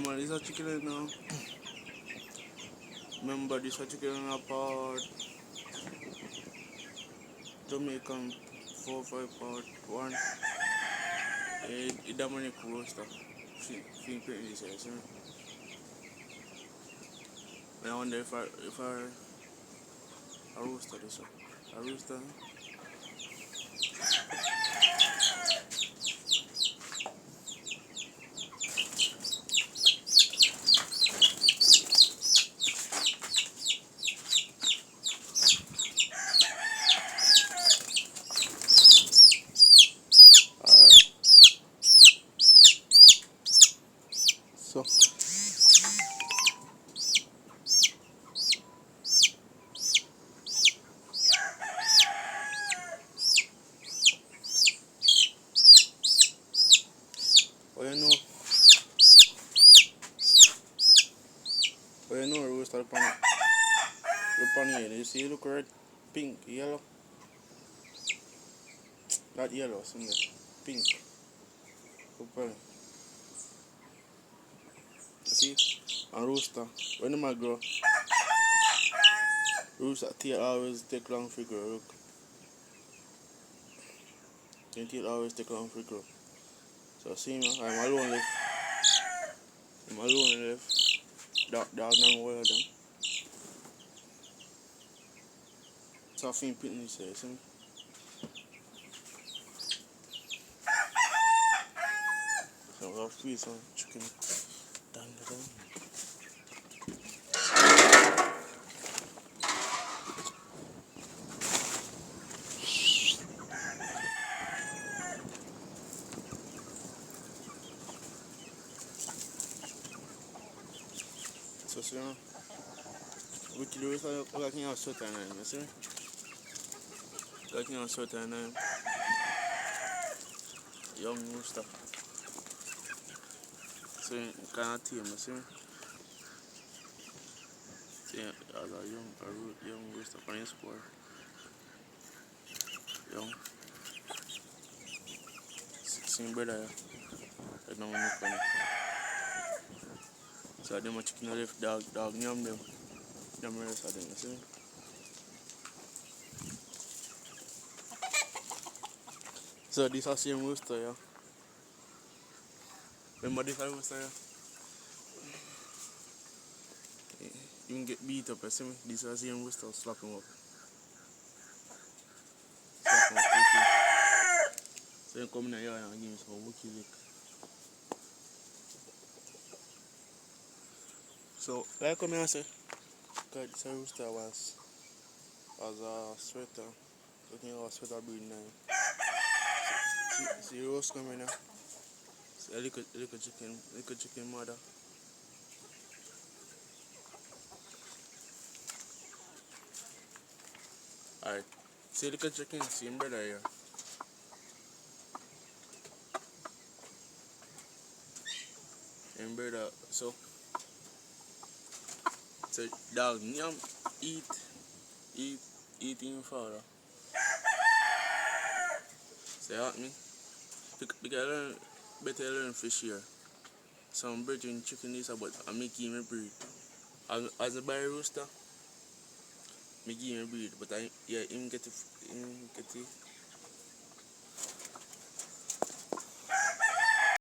Remember this a chicken now. Remember this a chicken apart. Jamaican 4-5 part 1. Dominic roaster. Fin pretty this year, see me? I wonder if I roaster this one. A roaster. Alright. So what you know roaster upon here. You see it look red, pink, yellow. Not yellow, something pink. Upon. See? And rooster. When them a grow, rooster tail always take long for grow. Look. Their tail always take long for grow. So see me, I'm alone left. I'm alone left. Dog none one of them. So I think picking this here, see me? So I'll feed some chicken. Down. So see me? We kill the rooster, I can have sweater and you see me? I can have sweater and young rooster. So you can't tame, you see me? See, as a young rooster on his square. Young. 16 brother, I don't know funny. So them a chicken left dog yam them. Them rest of them, you see? So this is the same rooster, yeah. Remember this rooster, yeah? You can get beat up, you see me? This is the same rooster, slap him up. Slap him up, okay. So you come in here and give me some wookie lick. So, like I come here and say, God, this rooster was a sweater. Looking at a sweater breed now. See the roast coming now. See a little chicken mother. Alright. See the little chicken, see him brother here. Him brother, so dog yam eating father. So you help me? Because better learn fish here. Some breeding chicken is about I make him a breed. As a buy rooster, me give him a breed, but him get it